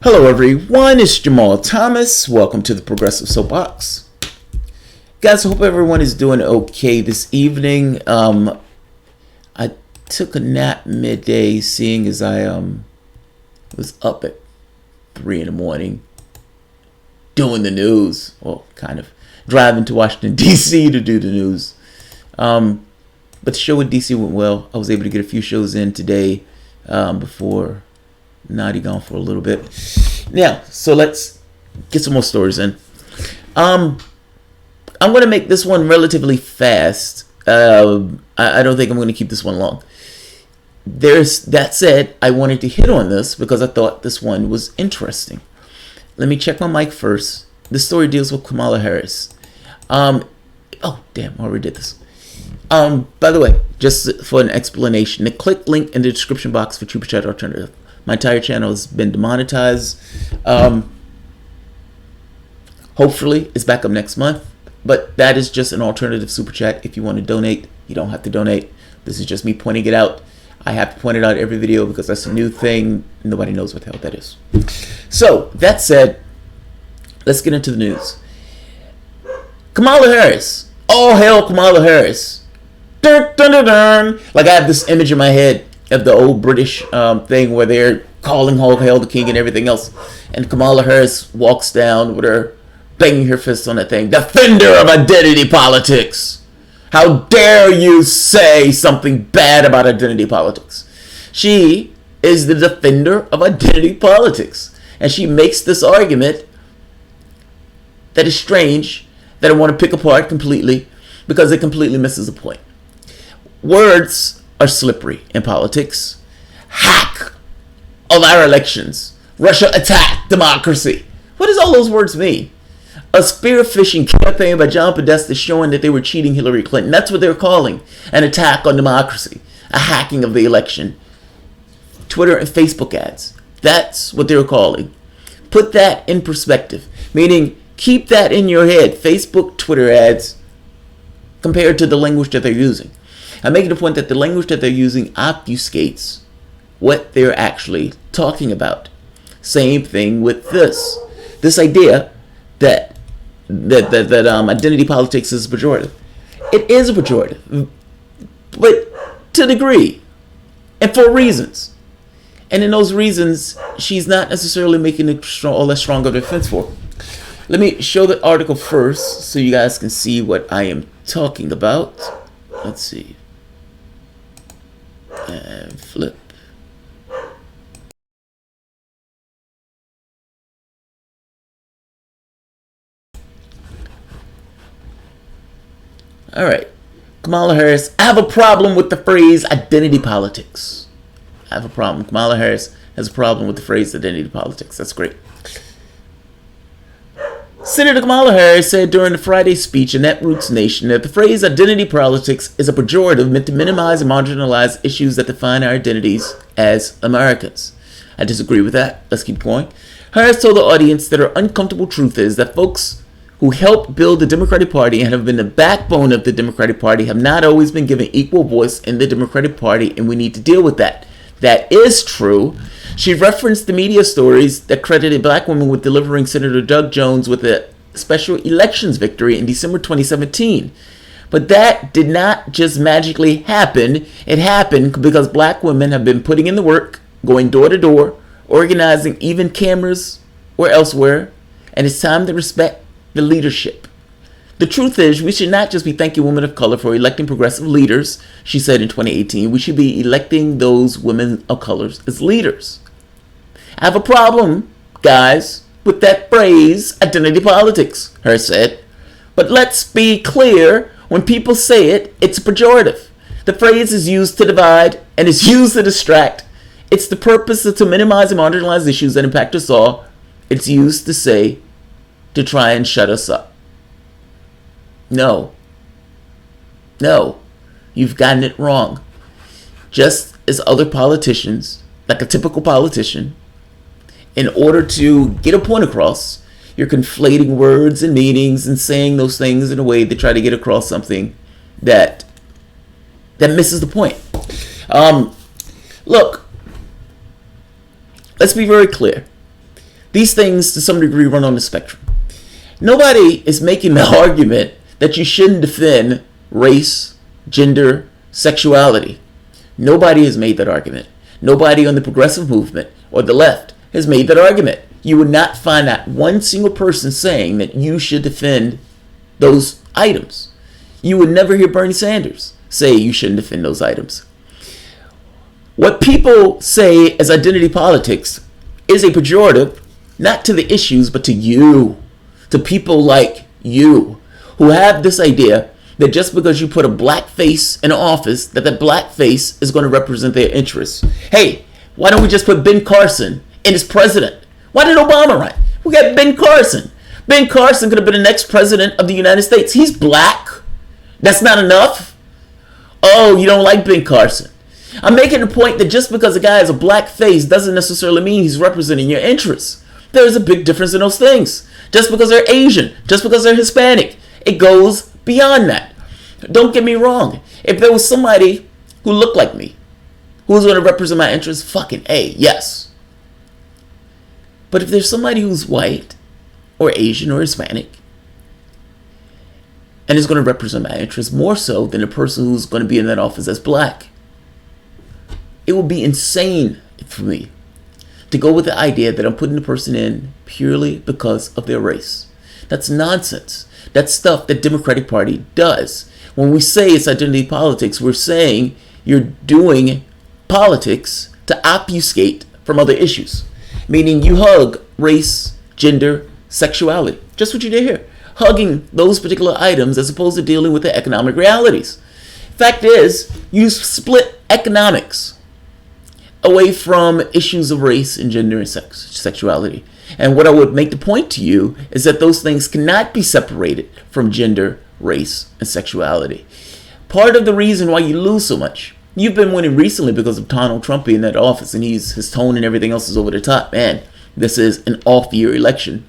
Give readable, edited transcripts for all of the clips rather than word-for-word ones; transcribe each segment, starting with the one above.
Hello everyone, it's Jamarl Thomas. Welcome to the Progressive Soapbox. Guys, I hope everyone is doing okay this evening. I took a nap midday, seeing as I was up at 3 in the morning doing the news. Well, kind of driving to Washington, D.C. to do the news. But the show in D.C. went well. I was able to get a few shows in today before Naughty gone for a little bit. Now, so let's get some more stories in. I'm going to make this one relatively fast. I don't think I'm going to keep this one long. That said, I wanted to hit on this because I thought this one was interesting. Let me check my mic first. This story deals with Kamala Harris. Oh, damn, I already did this. By the way, just for an explanation, the click link in the description box for Super Chat Alternative. My entire channel has been demonetized. Hopefully, it's back up next month. But that is just an alternative super chat. If you want to donate, you don't have to donate. This is just me pointing it out. I have to point it out every video because that's a new thing. Nobody knows what the hell that is. So, that said, let's get into the news. Kamala Harris. All hail Kamala Harris. Dun, dun, dun, dun. Like I have this image in my head of the old British thing where they're calling all hail the king and everything else. And Kamala Harris walks down with her banging her fist on that thing. Defender of identity politics. How dare you say something bad about identity politics? She is the defender of identity politics. And she makes this argument that is strange, that I want to pick apart completely because it completely misses the point. Words are slippery in politics. Hack of our elections. Russia attacked democracy. What does all those words mean? A spear-phishing campaign by John Podesta showing that they were cheating Hillary Clinton. That's what they're calling an attack on democracy. A hacking of the election. Twitter and Facebook ads. That's what they're calling. Put that in perspective. Meaning, keep that in your head. Facebook, Twitter ads compared to the language that they're using. I'm making the point that the language that they're using obfuscates what they're actually talking about. Same thing with this idea that identity politics is pejorative. It is a pejorative, but to a degree, and for reasons. And in those reasons, she's not necessarily making all that strong of a defense for. Let me show the article first so you guys can see what I am talking about. Let's see. And flip. All right. Kamala Harris. I have a problem with the phrase identity politics. I have a problem. Kamala Harris has a problem with the phrase identity politics. That's great. Senator Kamala Harris said during the Friday speech in Netroots Nation that the phrase identity politics is a pejorative meant to minimize and marginalize issues that define our identities as Americans. I disagree with that. Let's keep going. Harris told the audience that her uncomfortable truth is that folks who helped build the Democratic Party and have been the backbone of the Democratic Party have not always been given equal voice in the Democratic Party, and we need to deal with that. That is true. She referenced the media stories that credited black women with delivering Senator Doug Jones with a special elections victory in December 2017. But that did not just magically happen. It happened because black women have been putting in the work, going door to door, organizing even cameras or elsewhere, and it's time to respect the leadership. The truth is, we should not just be thanking women of color for electing progressive leaders, she said in 2018. We should be electing those women of color as leaders. I have a problem, guys, with that phrase, identity politics, Harris said. But let's be clear, when people say it, it's a pejorative. The phrase is used to divide and is used to distract. It's the purpose is to minimize and marginalize issues that impact us all. It's used to say, to try and shut us up. No, you've gotten it wrong. Just as other politicians, like a typical politician, in order to get a point across, you're conflating words and meanings and saying those things in a way to try to get across something that misses the point. Look, let's be very clear. These things, to some degree, run on the spectrum. Nobody is making the argument that you shouldn't defend race, gender, sexuality. Nobody has made that argument. Nobody on the progressive movement or the left has made that argument. You would not find that one single person saying that you should defend those items. You would never hear Bernie Sanders say you shouldn't defend those items. What people say as identity politics is a pejorative, not to the issues, but to you, to people like you, who have this idea that just because you put a black face in an office, that the black face is going to represent their interests. Hey, why don't we just put Ben Carson in as president? Why did Obama run? We got Ben Carson. Ben Carson could have been the next president of the United States. He's black. That's not enough. Oh, you don't like Ben Carson. I'm making the point that just because a guy has a black face doesn't necessarily mean he's representing your interests. There's a big difference in those things. Just because they're Asian, just because they're Hispanic, it goes beyond that. Don't get me wrong. If there was somebody who looked like me, who was going to represent my interests, fucking A, yes. But if there's somebody who's white or Asian or Hispanic and is going to represent my interests more so than the person who's going to be in that office as black, it would be insane for me to go with the idea that I'm putting the person in purely because of their race. That's nonsense. That's stuff that Democratic Party does. When we say it's identity politics, we're saying you're doing politics to obfuscate from other issues. Meaning you hug race, gender, sexuality. Just what you did here. Hugging those particular items as opposed to dealing with the economic realities. Fact is, you split economics away from issues of race and gender and sexuality. And what I would make the point to you is that those things cannot be separated from gender, race, and sexuality. Part of the reason why you lose so much, you've been winning recently because of Donald Trump being in that office, and his tone and everything else is over the top. Man, this is an off-year election.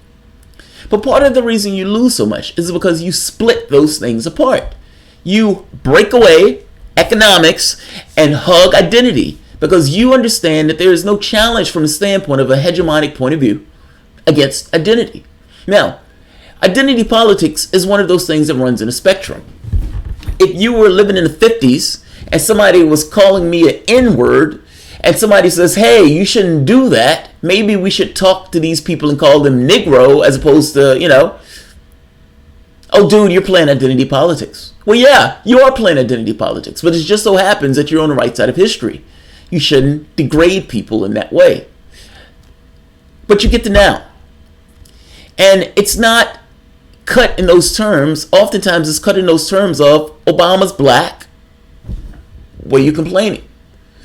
But part of the reason you lose so much is because you split those things apart. You break away economics and hug identity because you understand that there is no challenge from the standpoint of a hegemonic point of view against identity. Now, identity politics is one of those things that runs in a spectrum. If you were living in the 50s and somebody was calling me an N-word and somebody says, hey, you shouldn't do that, maybe we should talk to these people and call them Negro as opposed to, oh, dude, you're playing identity politics. Well, yeah, you are playing identity politics, but it just so happens that you're on the right side of history. You shouldn't degrade people in that way. But you get to now. And it's not cut in those terms. Oftentimes it's cut in those terms of Obama's black. What are you complaining?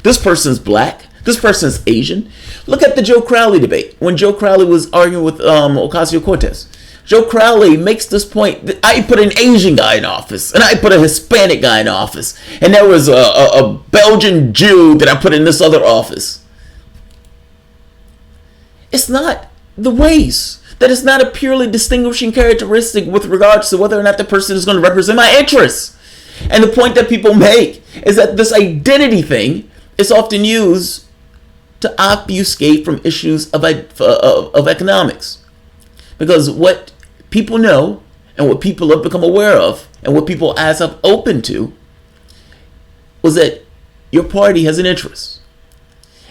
This person's black. This person's Asian. Look at the Joe Crowley debate. When Joe Crowley was arguing with Ocasio-Cortez. Joe Crowley makes this point that I put an Asian guy in office and I put a Hispanic guy in office. And there was a Belgian Jew that I put in this other office. It's not the race. That is not a purely distinguishing characteristic with regards to whether or not the person is going to represent my interests. And the point that people make is that this identity thing is often used to obfuscate from issues of economics. Because what people know and what people have become aware of and what people as up open to was that your party has an interest.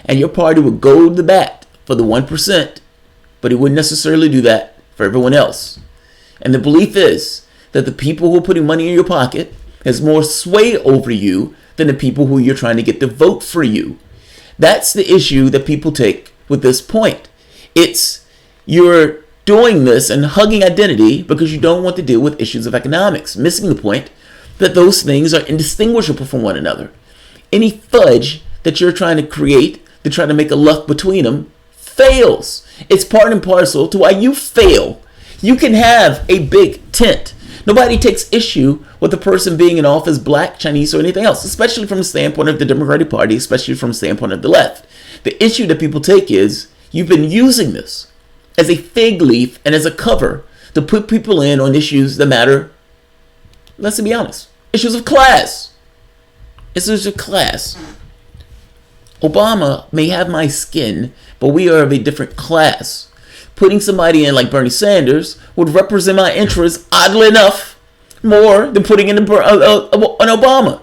And your party would go to the bat for the 1%, but it wouldn't necessarily do that for everyone else. And the belief is that the people who are putting money in your pocket has more sway over you than the people who you're trying to get to vote for you. That's the issue that people take with this point. It's you're doing this and hugging identity because you don't want to deal with issues of economics, missing the point that those things are indistinguishable from one another. Any fudge that you're trying to create to try to make a luck between them fails. It's part and parcel to why you fail. You can have a big tent. Nobody takes issue with the person being in office black, Chinese, or anything else, especially from the standpoint of the Democratic Party, especially from the standpoint of the left. The issue that people take is you've been using this as a fig leaf and as a cover to put people in on issues that matter, let's be honest, issues of class. Issues of class. Obama may have my skin, but we are of a different class. putting somebody in like Bernie Sanders would represent my interests, oddly enough, more than putting in an Obama.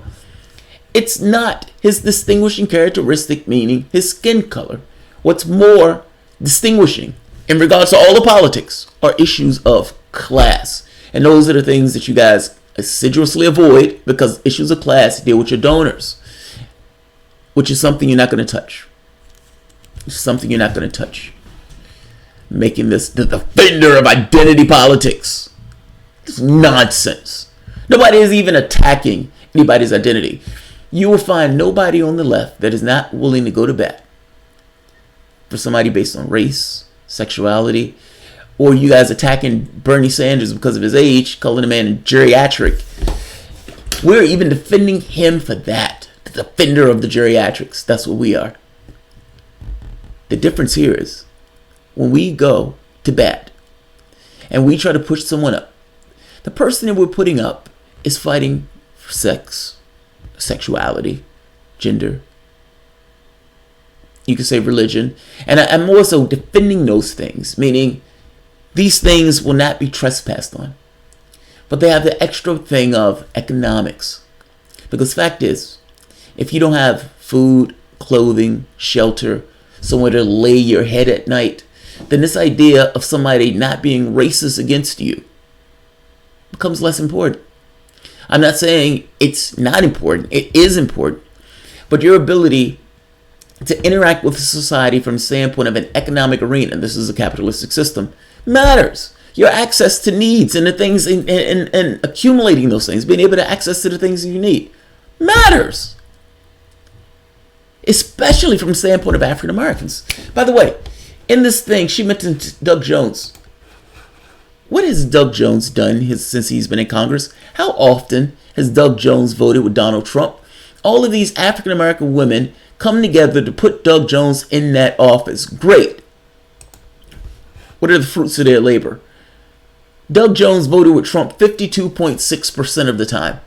It's not his distinguishing characteristic, meaning his skin color. What's more distinguishing in regards to all the politics are issues of class. And those are the things that you guys assiduously avoid, because issues of class deal with your donors, which is something you're not going to touch. It's something you're not going to touch. Making this the defender of identity politics. It's nonsense. Nobody is even attacking anybody's identity. You will find nobody on the left that is not willing to go to bat for somebody based on race, sexuality, or you guys attacking Bernie Sanders because of his age, calling the man geriatric. We're even defending him for that. The defender of the geriatrics. That's what we are. The difference here is when we go to bat and we try to push someone up, the person that we're putting up is fighting for sex, sexuality, gender. You could say religion. And I'm more so defending those things, meaning these things will not be trespassed on. But they have the extra thing of economics. Because fact is, if you don't have food, clothing, shelter, somewhere to lay your head at night, then this idea of somebody not being racist against you becomes less important. I'm not saying it's not important. It is important. But your ability to interact with society from the standpoint of an economic arena, and this is a capitalistic system, matters. Your access to needs and the things and accumulating those things, being able to access to the things you need, matters. Especially from the standpoint of African Americans. By the way, in this thing, she mentioned Doug Jones. What has Doug Jones done since he's been in Congress? How often has Doug Jones voted with Donald Trump? All of these African American women come together to put Doug Jones in that office. Great. What are the fruits of their labor? Doug Jones voted with Trump 52.6% of the time.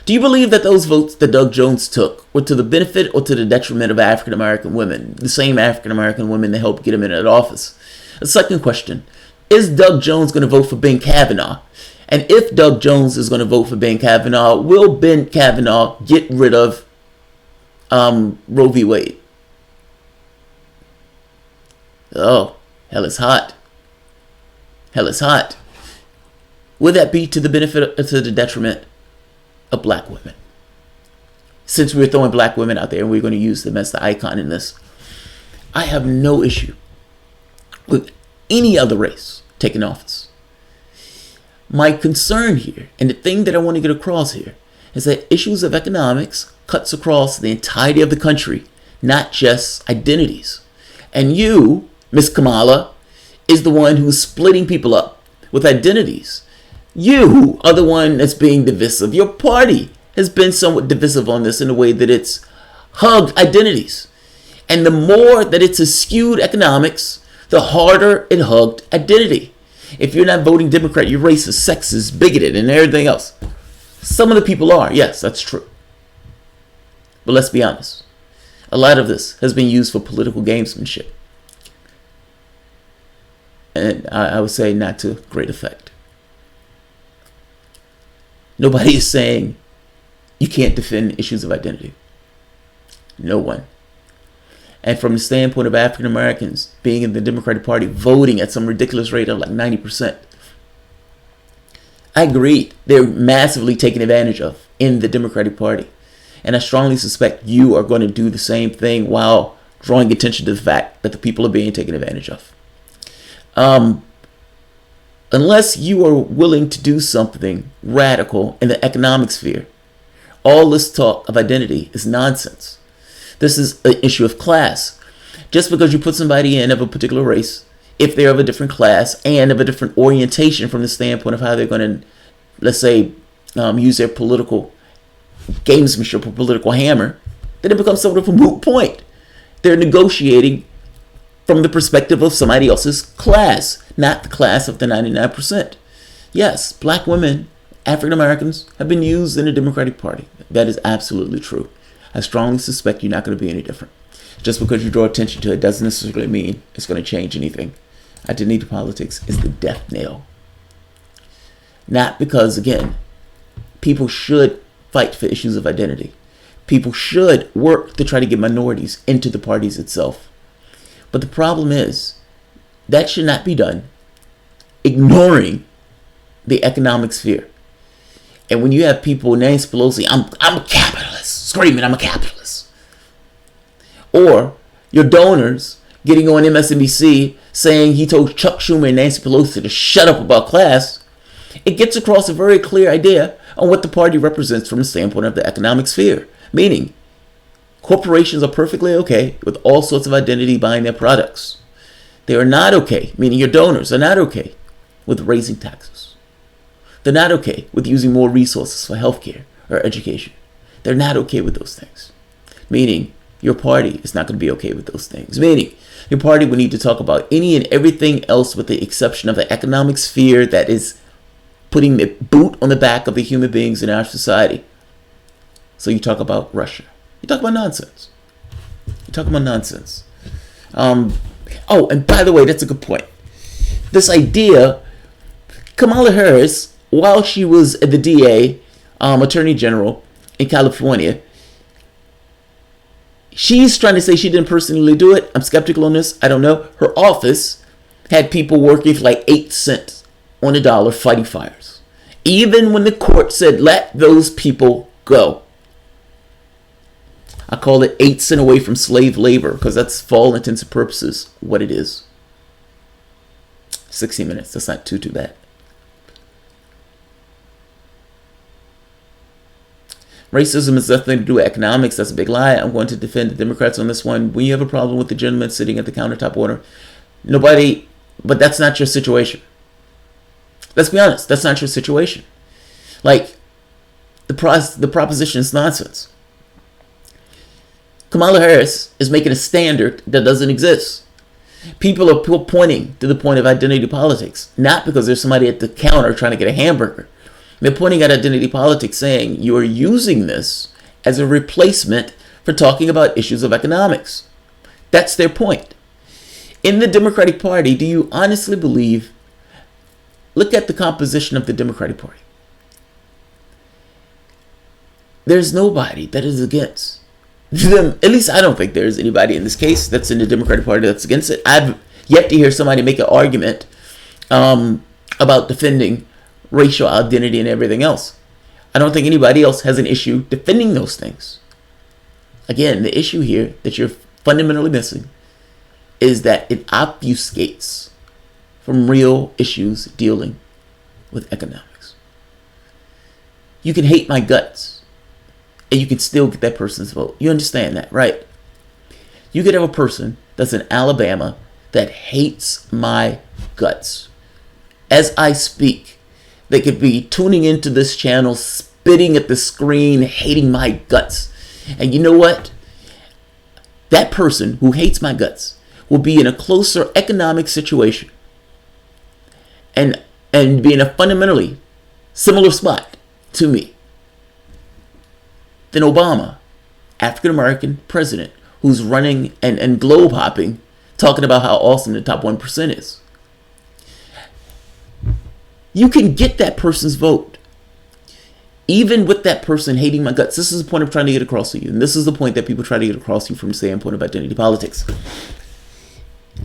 Do you believe that those votes that Doug Jones took were to the benefit or to the detriment of African American women, the same African American women that helped get him in that office? A second question, is Doug Jones going to vote for Ben Kavanaugh? And if Doug Jones is going to vote for Ben Kavanaugh, will Ben Kavanaugh get rid of Roe v. Wade? Oh, hell is hot. Hell is hot. Would that be to the benefit or to the detriment of black women? Since we're throwing black women out there and we're going to use them as the icon in this, I have no issue with any other race taking office. My concern here, and the thing that I want to get across here, is that issues of economics cuts across the entirety of the country, not just identities. And you, Miss Kamala, is the one who's splitting people up with identities. You are the one that's being divisive. Your party has been somewhat divisive on this in a way that it's hugged identities. And the more that it's eschewed economics, the harder it hugged identity. If you're not voting Democrat, you're racist, sexist, bigoted, and everything else. Some of the people are. Yes, that's true. But let's be honest. A lot of this has been used for political gamesmanship. And I would say not to great effect. Nobody is saying you can't defend issues of identity. No one. And from the standpoint of African Americans being in the Democratic Party, voting at some ridiculous rate of like 90%, I agree. They're massively taken advantage of in the Democratic Party. And I strongly suspect you are going to do the same thing while drawing attention to the fact that the people are being taken advantage of. Unless you are willing to do something radical in the economic sphere, all this talk of identity is nonsense. This is an issue of class. Just because you put somebody in of a particular race, if they're of a different class and of a different orientation from the standpoint of how they're going to, let's say, use their political gamesmanship or political hammer, then it becomes sort of a moot point. They're negotiating from the perspective of somebody else's class, not the class of the 99%. Yes, black women, African Americans, have been used in the Democratic Party. That is absolutely true. I strongly suspect you're not going to be any different. Just because you draw attention to it doesn't necessarily mean it's going to change anything. Identity politics is the death knell. Not because, again, people should fight for issues of identity. People should work to try to get minorities into the parties itself. But the problem is, that should not be done ignoring the economic sphere. And when you have people, Nancy Pelosi, I'm a capitalist, screaming, I'm a capitalist. Or your donors getting on MSNBC saying he told Chuck Schumer and Nancy Pelosi to shut up about class, it gets across a very clear idea on what the party represents from the standpoint of the economic sphere. Meaning, corporations are perfectly okay with all sorts of identity buying their products. They are not okay, meaning your donors are not okay with raising taxes. They're not okay with using more resources for healthcare or education. They're not okay with those things. Meaning, your party is not going to be okay with those things. Meaning, your party will need to talk about any and everything else with the exception of the economic sphere that is putting the boot on the back of the human beings in our society. So you talk about Russia. You talk about nonsense. You talk about nonsense. Oh, and by the way, that's a good point. This idea, Kamala Harris, while she was the DA, Attorney General in California, she's trying to say she didn't personally do it. I'm skeptical on this. I don't know. Her office had people working for like 8 cents on the dollar fighting fires. Even when the court said, let those people go. I call it 8 cents away from slave labor because that's, for all intents and purposes, what it is. 60 minutes. That's not too bad. Racism has nothing to do with economics. That's a big lie. I'm going to defend the Democrats on this one. When you have a problem with the gentleman sitting at the countertop order, nobody, but that's not your situation. Let's be honest. That's not your situation. Like, the proposition is nonsense. Kamala Harris is making a standard that doesn't exist. People are pointing to the point of identity politics, not because there's somebody at the counter trying to get a hamburger. They're pointing at identity politics, saying you are using this as a replacement for talking about issues of economics. That's their point. In the Democratic Party, do you honestly believe, look at the composition of the Democratic Party. There's nobody that is against them. At least I don't think there's anybody in this case that's in the Democratic Party that's against it. I've yet to hear somebody make an argument about defending racial identity and everything else. I don't think anybody else has an issue defending those things. Again, the issue here that you're fundamentally missing is that it obfuscates from real issues dealing with economics. You can hate my guts and you can still get that person's vote. You understand that, right? You could have a person that's in Alabama that hates my guts. As I speak, they could be tuning into this channel, spitting at the screen, hating my guts. And you know what? That person who hates my guts will be in a closer economic situation and be in a fundamentally similar spot to me than Obama, African-American president, who's running and globe hopping, talking about how awesome the top 1% is. You can get that person's vote. Even with that person hating my guts. This is the point I'm trying to get across to you. And this is the point that people try to get across to you from the standpoint of identity politics.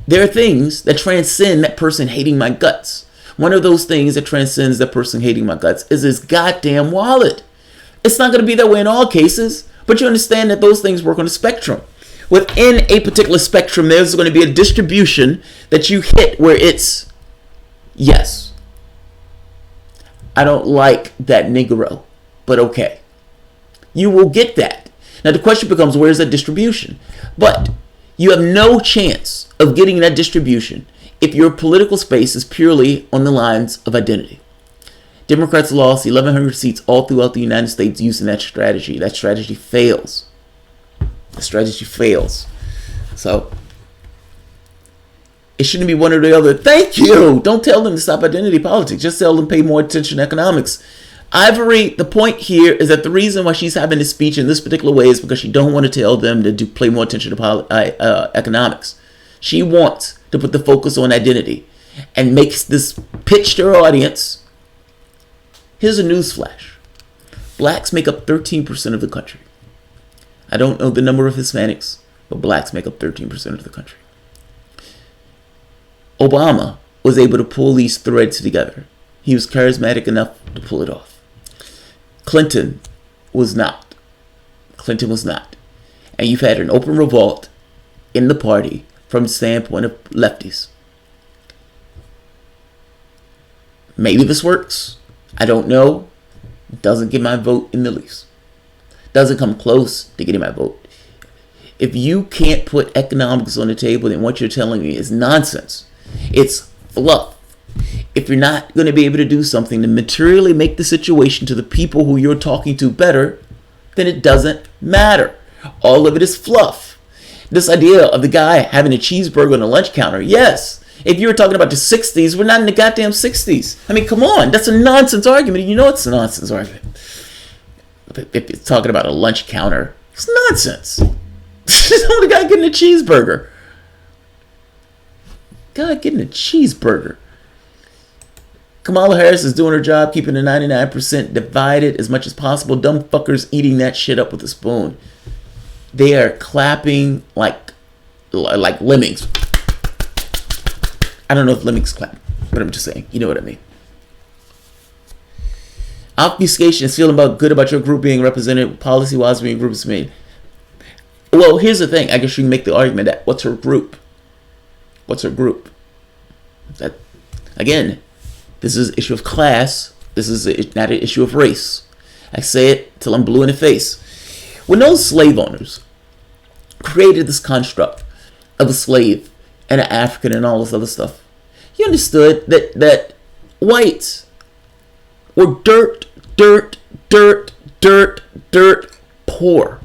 There are things that transcend that person hating my guts. One of those things that transcends that person hating my guts is his goddamn wallet. It's not going to be that way in all cases. But you understand that those things work on a spectrum. Within a particular spectrum, there's going to be a distribution that you hit where it's, yes, I don't like that Negro, but okay. You will get that. Now the question becomes, where's that distribution? But you have no chance of getting that distribution if your political space is purely on the lines of identity. Democrats lost 1,100 seats all throughout the United States using that strategy. That strategy fails. The strategy fails. So it shouldn't be one or the other. Thank you. Don't tell them to stop identity politics. Just tell them to pay more attention to economics. Ivory, the point here is that the reason why she's having this speech in this particular way is because she don't want to tell them to pay more attention to economics. She wants to put the focus on identity. and makes this pitch to her audience. Here's a news flash. Blacks make up 13% of the country. I don't know the number of Hispanics, but blacks make up 13% of the country. Obama was able to pull these threads together. He was charismatic enough to pull it off. Clinton was not. Clinton was not. And you've had an open revolt in the party from the standpoint of lefties. Maybe this works. I don't know. Doesn't get my vote in the least. Doesn't come close to getting my vote. If you can't put economics on the table, then what you're telling me is nonsense. It's fluff. If you're not going to be able to do something to materially make the situation to the people who you're talking to better, then it doesn't matter. All of it is fluff. This idea of the guy having a cheeseburger on a lunch counter, yes. If you were talking about the 60s, we're not in the goddamn 60s. I mean, come on. That's a nonsense argument. You know it's a nonsense argument. If you're talking about a lunch counter, it's nonsense. The guy getting a cheeseburger. Guy getting a cheeseburger. Kamala Harris is doing her job, keeping the 99% divided as much as possible. Dumb fuckers eating that shit up with a spoon. They are clapping like lemmings. I don't know if lemmings clap, but I'm just saying. You know what I mean. Obfuscation is feeling good about your group being represented policy-wise when your group is made. Well, here's the thing. I guess you can make the argument that what's her group? What's her group? That, again, this is an issue of class. This is not an issue of race. I say it till I'm blue in the face. When those slave owners created this construct of a slave and an African and all this other stuff, you understood that whites were dirt poor.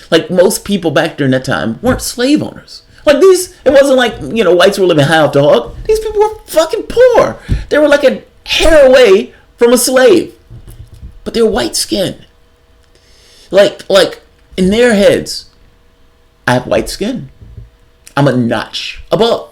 Like most people back during that time weren't slave owners. Like these, it wasn't like, whites were living high off the hog. These people were fucking poor. They were like a hair away from a slave. But they're white skinned. Like in their heads, I have white skin. I'm a notch above.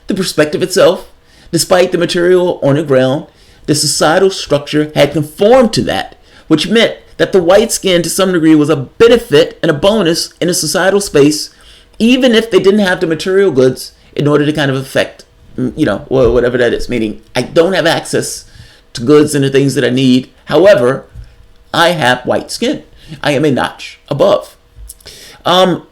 The perspective itself, despite the material on the ground, the societal structure had conformed to that, which meant that the white skin to some degree was a benefit and a bonus in a societal space, even if they didn't have the material goods in order to kind of affect, whatever that is. Meaning, I don't have access to goods and the things that I need. However, I have white skin. I am a notch above. I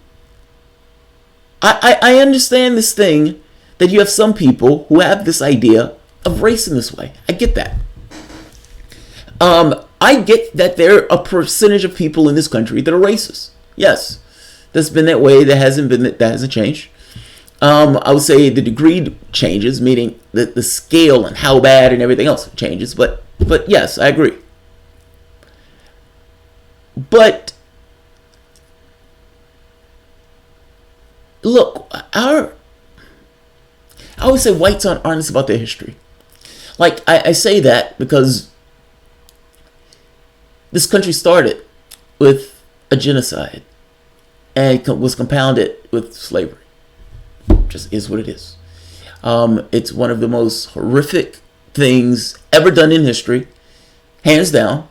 understand this thing that you have some people who have this idea of race in this way. I get that. I get that there are a percentage of people in this country that are racist. Yes, that's been that way. That hasn't changed. I would say the degree changes, meaning the scale and how bad and everything else changes. But yes, I agree. But look, I always say whites aren't honest about their history. Like I say that because this country started with a genocide and was compounded with slavery. Just is what it is. It's one of the most horrific things ever done in history, hands down.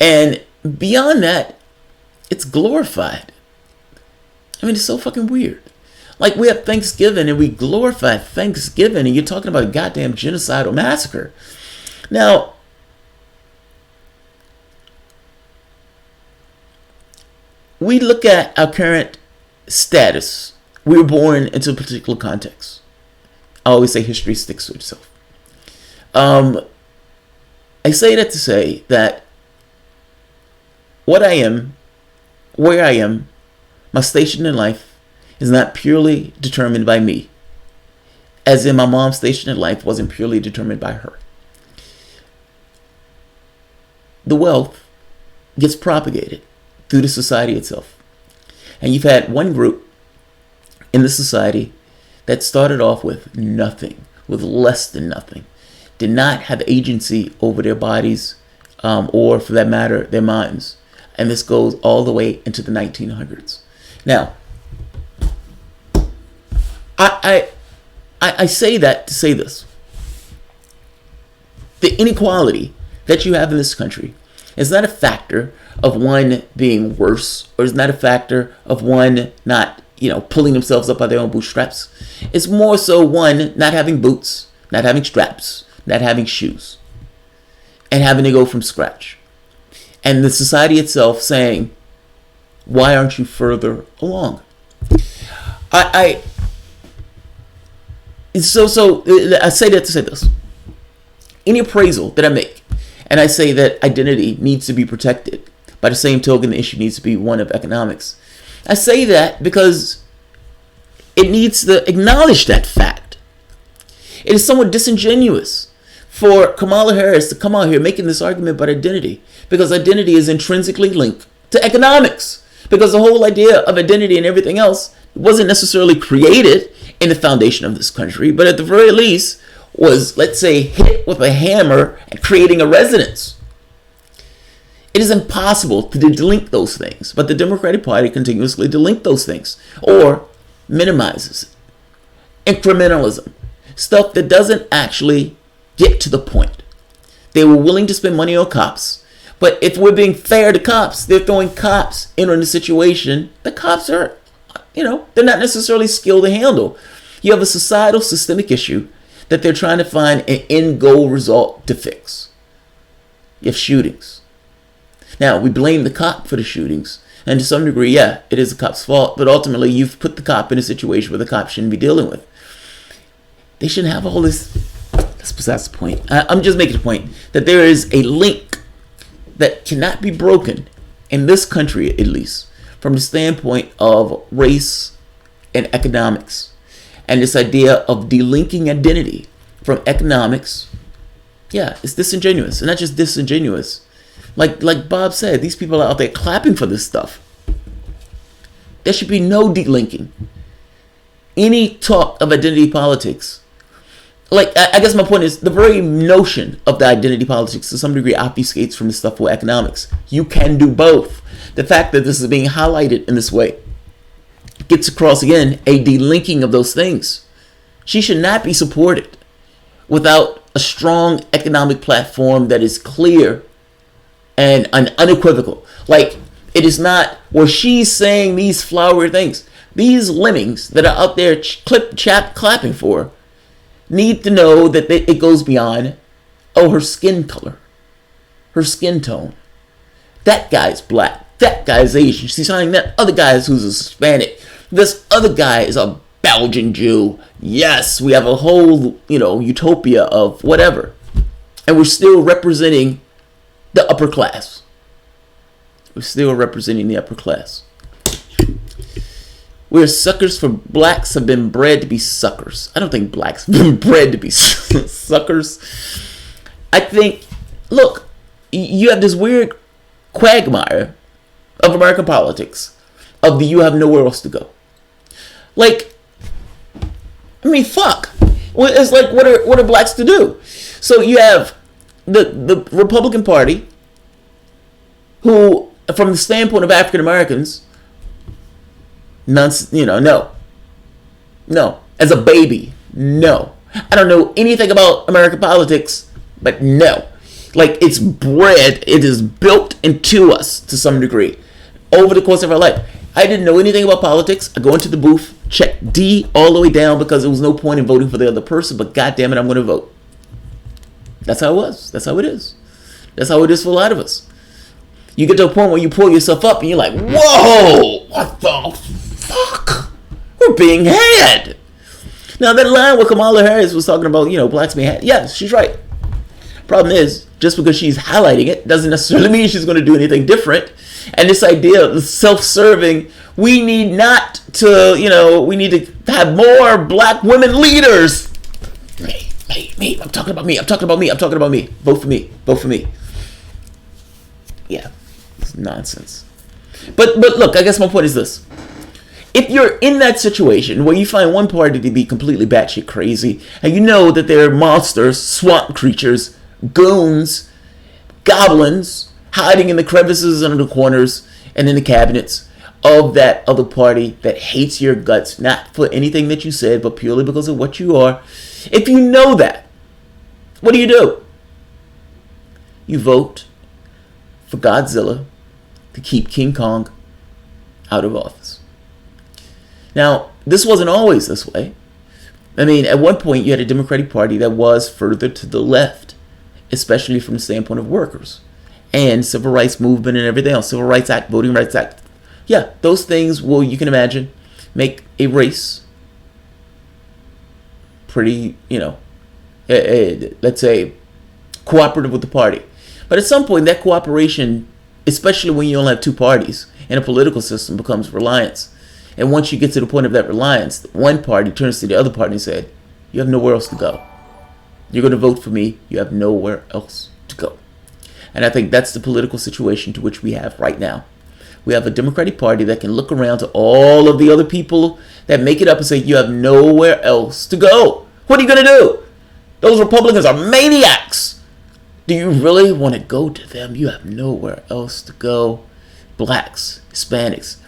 And beyond that, it's glorified. I mean, it's so fucking weird. Like, we have Thanksgiving and we glorify Thanksgiving, and you're talking about a goddamn genocidal massacre. Now, we look at our current status. We were born into a particular context. I always say history sticks to itself. I say that to say that what I am, where I am, my station in life is not purely determined by me. As in, my mom's station in life wasn't purely determined by her. The wealth gets propagated through the society itself. And you've had one group in the society that started off with nothing, with less than nothing, did not have agency over their bodies, or for that matter, their minds. And this goes all the way into the 1900s. Now, I say that to say this. the inequality that you have in this country is not a factor of one being worse, or is not a factor of one not, pulling themselves up by their own bootstraps. It's more so one not having boots, not having straps, not having shoes, and having to go from scratch. And the society itself saying, why aren't you further along? I say that to say this. Any appraisal that I make, and I say that identity needs to be protected, by the same token, the issue needs to be one of economics. I say that because it needs to acknowledge that fact. It is somewhat disingenuous for Kamala Harris to come out here making this argument about identity, because identity is intrinsically linked to economics. Because the whole idea of identity and everything else wasn't necessarily created in the foundation of this country, but at the very least was, let's say, hit with a hammer and creating a resonance. It is impossible to delink those things, but the Democratic Party continuously delink those things or minimizes it. Incrementalism, stuff that doesn't actually get to the point. They were willing to spend money on cops, but if we're being fair to cops, they're throwing cops in a situation the cops are, they're not necessarily skilled to handle. You have a societal systemic issue that they're trying to find an end goal result to fix. You have shootings. Now, we blame the cop for the shootings, and to some degree, yeah, it is the cop's fault, but ultimately you've put the cop in a situation where the cop shouldn't be dealing with. They shouldn't have all this. That's besides the point. I'm just making the point that there is a link that cannot be broken, in this country at least, from the standpoint of race and economics. And this idea of delinking identity from economics, yeah, it's disingenuous. And not just disingenuous. Like Bob said, these people are out there clapping for this stuff. There should be no delinking. Any talk of identity politics, I guess my point is, the very notion of the identity politics to some degree obfuscates from the stuff with economics. You can do both. The fact that this is being highlighted in this way gets across, again, a delinking of those things. She should not be supported without a strong economic platform that is clear and unequivocal. It is not where she's saying these flowery things. These lemmings that are out there clapping for need to know that it goes beyond, her skin color, her skin tone. That guy's black. That guy's Asian. She's saying that other guy who's a Hispanic. This other guy is a Belgian Jew. Yes, we have a whole, utopia of whatever. And we're still representing the upper class. We're still representing the upper class. We're suckers for blacks have been bred to be suckers. I don't think blacks have been bred to be suckers. I think, look, you have this weird quagmire of American politics of you have nowhere else to go. Fuck. It's like, what are blacks to do? So you have the Republican Party, who, from the standpoint of African Americans, no. As a baby, no. I don't know anything about American politics, but no. It's bred, it is built into us to some degree over the course of our life. I didn't know anything about politics. I go into the booth, check D all the way down because there was no point in voting for the other person, but goddamn it, I'm going to vote. That's how it was. That's how it is. That's how it is for a lot of us. You get to a point where you pull yourself up and you're like, whoa, what the fuck? We're being had. Now, that line where Kamala Harris was talking about, blacks being had, yes, she's right. Problem is, just because she's highlighting it doesn't necessarily mean she's going to do anything different. And this idea of self-serving, we need not to, we need to have more black women leaders. Me, I'm talking about me. Vote for me. Yeah, it's nonsense. But look, I guess my point is this. If you're in that situation where you find one party to be completely batshit crazy, and you know that they're monsters, swamp creatures, goons, goblins, hiding in the crevices and in the corners and in the cabinets of that other party that hates your guts, not for anything that you said, but purely because of what you are. If you know that, what do? You vote for Godzilla to keep King Kong out of office. Now, this wasn't always this way. I mean, at one point, you had a Democratic Party that was further to the left, especially from the standpoint of workers and civil rights movement and everything else. Civil Rights Act, Voting Rights Act. Yeah, those things will, you can imagine, make a race pretty, let's say, cooperative with the party. But at some point, that cooperation, especially when you only have two parties in a political system, becomes reliance. And once you get to the point of that reliance, one party turns to the other party and said, you have nowhere else to go. You're going to vote for me. You have nowhere else to go. And I think that's the political situation to which we have right now. We have a Democratic Party that can look around to all of the other people that make it up and say, you have nowhere else to go. What are you going to do? Those Republicans are maniacs. Do you really want to go to them? You have nowhere else to go. Blacks, Hispanics.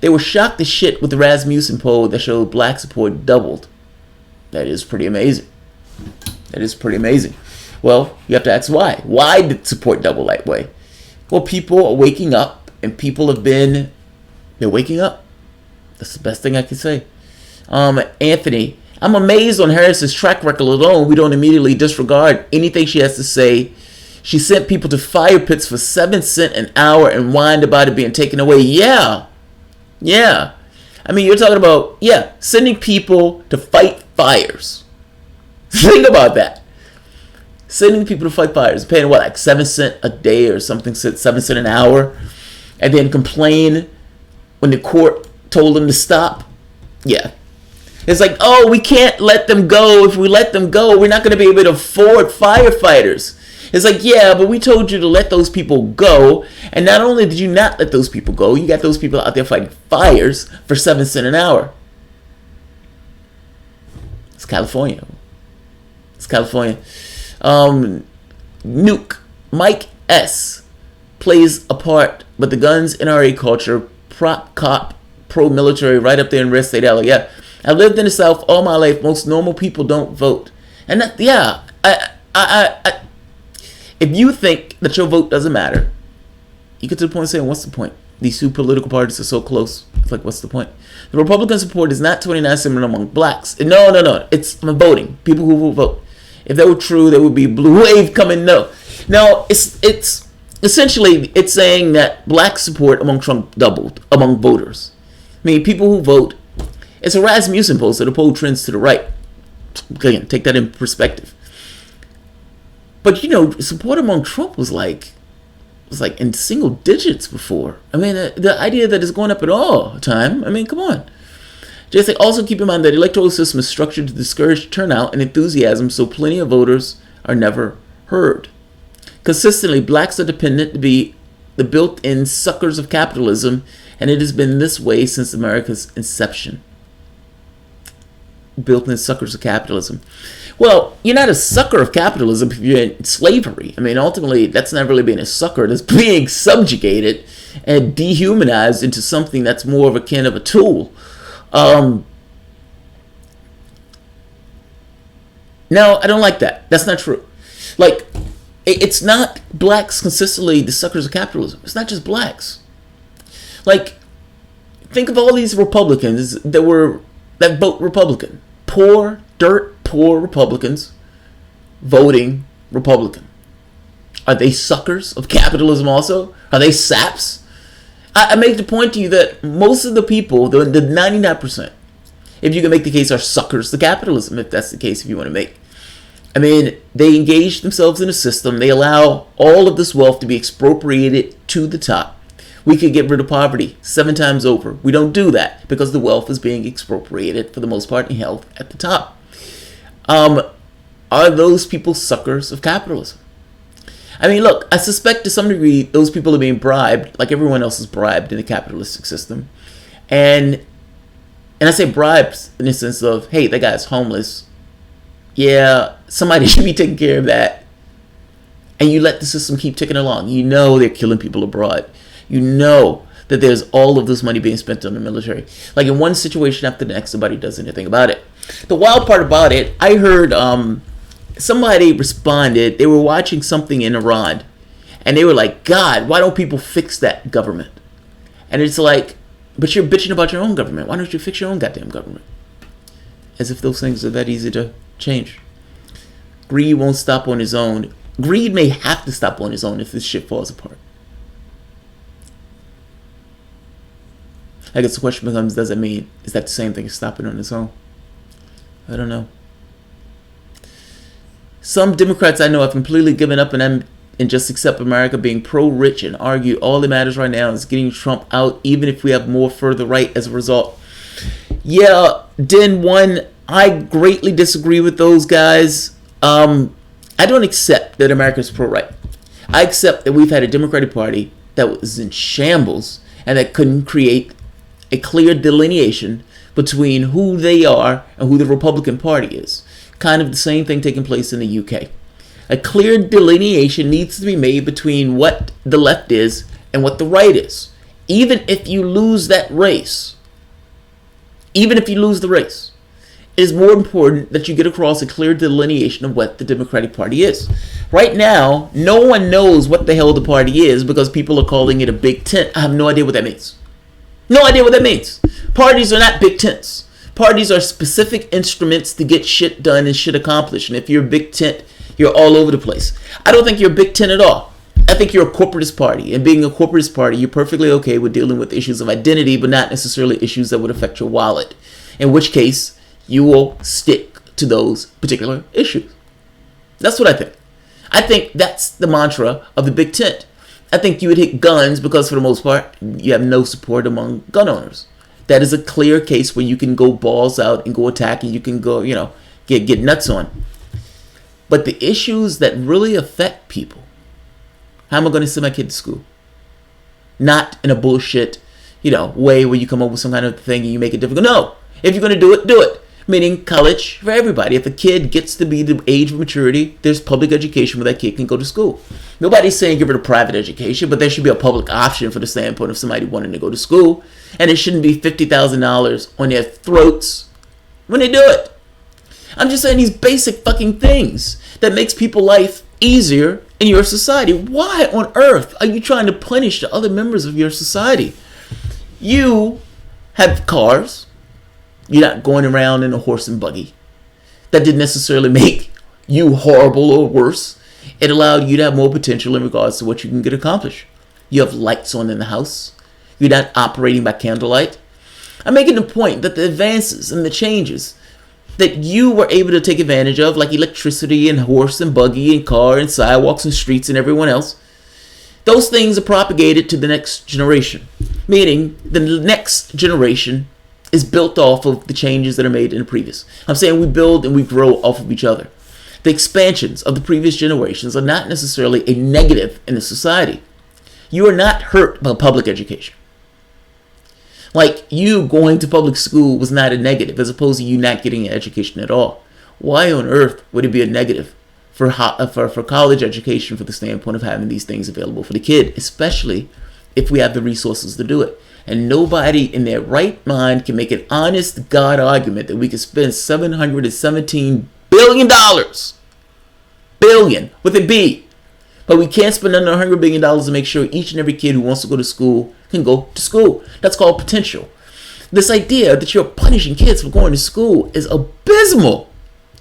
They were shocked to shit with the Rasmussen poll that showed black support doubled. That is pretty amazing. That is pretty amazing. Well, you have to ask why. Why did support double that way? Well, people are waking up, and people they're waking up. That's the best thing I can say. Anthony, I'm amazed on Harris's track record alone. We don't immediately disregard anything she has to say. She sent people to fire pits for 7 cents an hour and whined about it being taken away. Yeah. I mean, you're talking about, sending people to fight fires. Think about that. Sending people to fight fires, paying what, like 7 cents a day or something, 7 cents an hour, and then complain when the court told them to stop. Yeah. It's like, oh, we can't let them go. If we let them go, we're not going to be able to afford firefighters. It's like, yeah, but we told you to let those people go. And not only did you not let those people go, you got those people out there fighting fires for 7 cents an hour. It's California. Nuke. Mike S. plays a part, but the guns NRA culture, prop cop, pro-military, right up there in Red State LA. Yeah. I lived in the South all my life. Most normal people don't vote. And that, if you think that your vote doesn't matter, you get to the point of saying, what's the point? These two political parties are so close. It's like, what's the point? The Republican support is not 29% among blacks. No. It's voting. People who will vote. If that were true, there would be a blue wave coming. No, it's essentially, it's saying that black support among Trump doubled among voters. I mean, people who vote. It's a Rasmussen poll, so the poll trends to the right. Again, take that in perspective. But support among Trump was like in single digits before. I mean, the idea that it's going up at all the time. I mean, come on. Just also keep in mind that the electoral system is structured to discourage turnout and enthusiasm, so plenty of voters are never heard. Consistently, blacks are dependent to be the built-in suckers of capitalism, and it has been this way since America's inception. Built-in suckers of capitalism. Well, you're not a sucker of capitalism if you're in slavery. I mean, ultimately, that's not really being a sucker. That's being subjugated and dehumanized into something that's more of a kind of a tool. No, I don't like that. That's not true. Like, it's not blacks consistently the suckers of capitalism. It's not just blacks. Like, think of all these Republicans that vote Republican. Poor, dirt poor Republicans voting Republican. Are they suckers of capitalism also? Are they saps? I make the point to you that most of the people, the 99%, if you can make the case, are suckers to capitalism, if that's the case, if you want to make. I mean, they engage themselves in a system. They allow all of this wealth to be expropriated to the top. We could get rid of poverty 7 times over. We don't do that because the wealth is being expropriated for the most part and held at the top. Are those people suckers of capitalism? I mean, look, I suspect to some degree those people are being bribed, like everyone else is bribed in the capitalistic system. And I say bribes in the sense of, hey, that guy's homeless. Yeah, somebody should be taking care of that. And you let the system keep ticking along. You know they're killing people abroad. You know that there's all of this money being spent on the military. Like in one situation after the next, nobody does anything about it. The wild part about it, I heard somebody responded. They were watching something in Iran, And they were like, God, why don't people fix that government? And it's like, but you're bitching about your own government. Why don't you fix your own goddamn government? As if those things are that easy to change. Greed won't stop on his own. Greed may have to stop on his own if this shit falls apart. I guess the question becomes, does it mean, is that the same thing as stopping on its own? I don't know. Some Democrats I know have completely given up and just accept America being pro-rich and argue all that matters right now is getting Trump out, even if we have more further right as a result. Yeah, Den 1, I greatly disagree with those guys. I don't accept that America is pro-right. I accept that we've had a Democratic Party that was in shambles and that couldn't create a clear delineation between who they are and who the Republican Party is. Kind of the same thing taking place in the UK. A clear delineation needs to be made between what the left is and what the right is. Even if you lose that race, even if you lose the race, it is more important that you get across a clear delineation of what the Democratic Party is. Right now, no one knows what the hell the party is because people are calling it a big tent. I have no idea what that means. No idea what that means. Parties are not big tents. Parties are specific instruments to get shit done and shit accomplished. And if you're a big tent, you're all over the place. I don't think you're a big tent at all. I think you're a corporatist party. And being a corporatist party, you're perfectly okay with dealing with issues of identity, but not necessarily issues that would affect your wallet. In which case, you will stick to those particular issues. That's what I think. I think that's the mantra of the big tent. I think you would hit guns because for the most part, you have no support among gun owners. That is a clear case where you can go balls out and go attack and you can go, get nuts on. But the issues that really affect people, how am I going to send my kid to school? Not in a bullshit, way where you come up with some kind of thing and you make it difficult. No, if you're going to do it, do it. Meaning college for everybody. If a kid gets to be the age of maturity, there's public education where that kid can go to school. Nobody's saying give it a private education, but there should be a public option for the standpoint of somebody wanting to go to school. And it shouldn't be $50,000 on their throats when they do it. I'm just saying these basic fucking things that makes people's life easier in your society. Why on earth are you trying to punish the other members of your society? You have cars. You're not going around in a horse and buggy. That didn't necessarily make you horrible or worse. It allowed you to have more potential in regards to what you can get accomplished. You have lights on in the house. You're not operating by candlelight. I'm making the point that the advances and the changes that you were able to take advantage of, like electricity and horse and buggy and car and sidewalks and streets and everyone else, those things are propagated to the next generation. Meaning the next generation is built off of the changes that are made in the previous. I'm saying we build and we grow off of each other. The expansions of the previous generations are not necessarily a negative in the society. You are not hurt by public education. Like you going to public school was not a negative as opposed to you not getting an education at all. Why on earth would it be a negative for college education for the standpoint of having these things available for the kid, especially if we have the resources to do it? And nobody in their right mind can make an honest God argument that we can spend $717 billion. Billion with a B. But we can't spend under $100 billion to make sure each and every kid who wants to go to school can go to school. That's called potential. This idea that you're punishing kids for going to school is abysmal.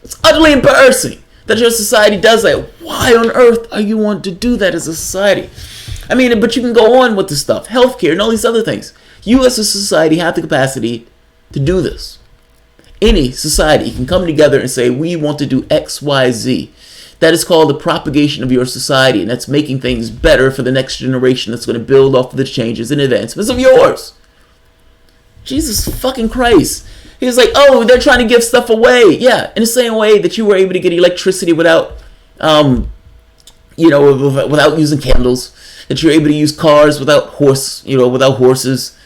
It's utterly embarrassing that your society does that. Why on earth are you wanting to do that as a society? I mean, but you can go on with the stuff, healthcare and all these other things. You as a society have the capacity to do this. Any society can come together and say, we want to do X, Y, Z. That is called the propagation of your society, and that's making things better for the next generation that's going to build off of the changes and advancements of yours. Jesus fucking Christ. He was like, oh, they're trying to give stuff away. Yeah, in the same way that you were able to get electricity without using candles. That you're able to use cars without horses.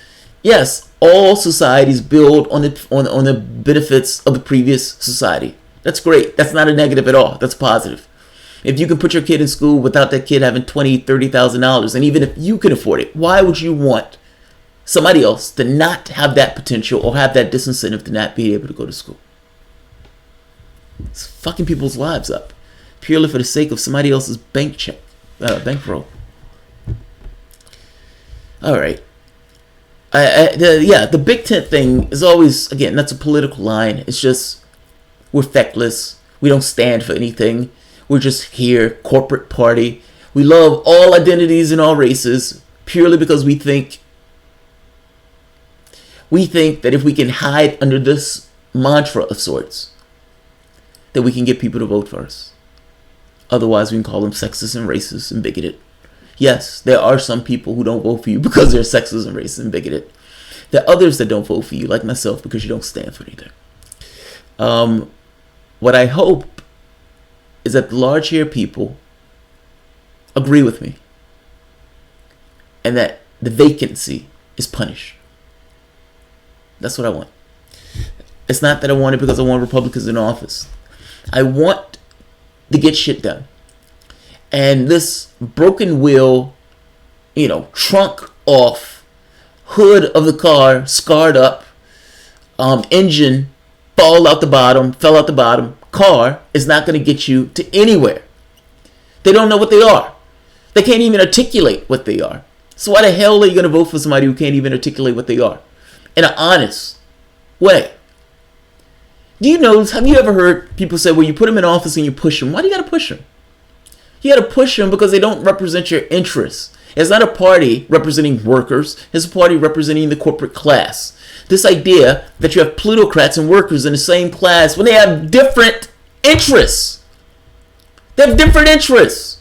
Yes, all societies build on the benefits of the previous society. That's great. That's not a negative at all. That's positive. If you can put your kid in school without that kid having $20,000, $30,000, and even if you can afford it, why would you want somebody else to not have that potential or have that disincentive to not be able to go to school? It's fucking people's lives up purely for the sake of somebody else's bankroll. All right. The big tent thing is always, again, that's a political line. It's just, we're feckless. We don't stand for anything. We're just here, corporate party. We love all identities and all races purely because we think that if we can hide under this mantra of sorts, that we can get people to vote for us. Otherwise, we can call them sexist and racist and bigoted. Yes, there are some people who don't vote for you because they're sexist and racist and bigoted. There are others that don't vote for you, like myself, because you don't stand for anything. What I hope is that the large hair people agree with me and that the vacancy is punished. That's what I want. It's not that I want it because I want Republicans in office. I want to get shit done. And this broken wheel, trunk off, hood of the car scarred up, engine fell out the bottom, car is not going to get you to anywhere. They don't know what they are. They can't even articulate what they are. So why the hell are you going to vote for somebody who can't even articulate what they are in an honest way? Do you know, have you ever heard people say, well, you put them in office and you push them? Why do you got to push them? You got to push them because they don't represent your interests. It's not a party representing workers. It's a party representing the corporate class. This idea that you have plutocrats and workers in the same class when they have different interests. They have different interests.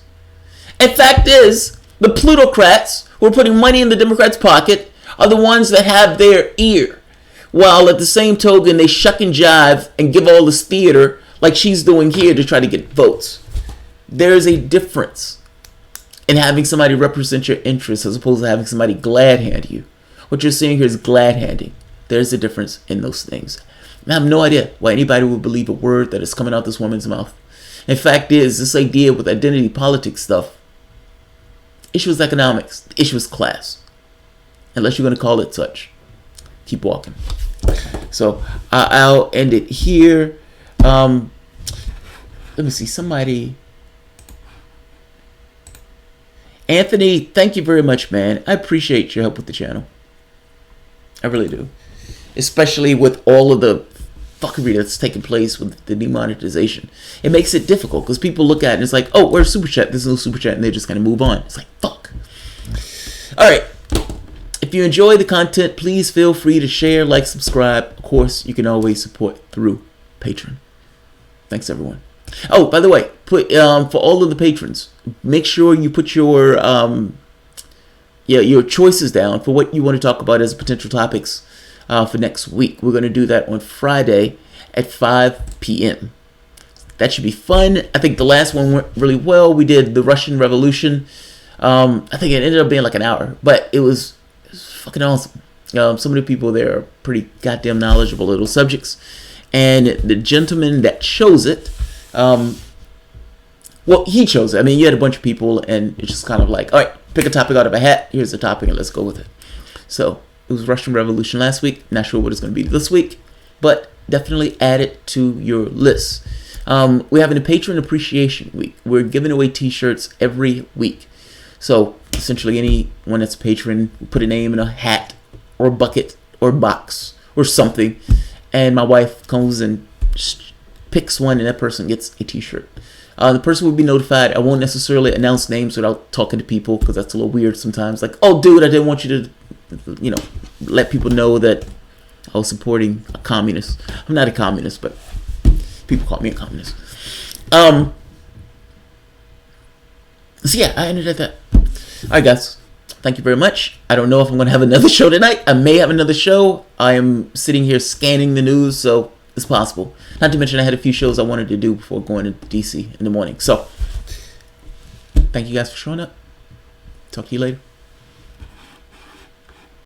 And fact is, the plutocrats who are putting money in the Democrats' pocket are the ones that have their ear. While at the same token, they shuck and jive and give all this theater like she's doing here to try to get votes. There is a difference in having somebody represent your interests as opposed to having somebody glad hand you. What you're seeing here is glad handing. There's a difference in those things. And I have no idea why anybody would believe a word that is coming out this woman's mouth. In fact is, this idea with identity politics stuff, issue is economics, the issue is class. Unless you're going to call it such. Keep walking. So I'll end it here. Let me see, somebody... Anthony, thank you very much, man. I appreciate your help with the channel. I really do. Especially with all of the fuckery that's taking place with the demonetization. It makes it difficult because people look at it and it's like, oh, where's Super Chat? There's no Super Chat. And they just kind of move on. It's like, fuck. All right. If you enjoy the content, please feel free to share, like, subscribe. Of course, you can always support through Patreon. Thanks, everyone. Oh, by the way, for all of the patrons, make sure you put your choices down for what you want to talk about as potential topics for next week. We're going to do that on Friday at 5 p.m. That should be fun. I think the last one went really well. We did the Russian Revolution. I think it ended up being like an hour, but it was fucking awesome. Some of the people there are pretty goddamn knowledgeable little subjects. And the gentleman that chose it, well, he chose it. I mean, you had a bunch of people, and it's just kind of like, all right, pick a topic out of a hat. Here's the topic, and let's go with it. So it was Russian Revolution last week. Not sure what it's going to be this week, but definitely add it to your list. We're having a Patron Appreciation Week. We're giving away T-shirts every week. So essentially, anyone that's a patron, put a name in a hat or a bucket or a box or something, and my wife comes and picks one, and that person gets a T-shirt. The person will be notified. I won't necessarily announce names without talking to people because that's a little weird sometimes. Like, oh, dude, I didn't want you to, let people know that I was supporting a communist. I'm not a communist, but people call me a communist. So yeah, I ended at that. All right, guys. Thank you very much. I don't know if I'm going to have another show tonight. I may have another show. I am sitting here scanning the news, so it's possible. Not to mention I had a few shows I wanted to do before going to DC in the morning. So, thank you guys for showing up. Talk to you later.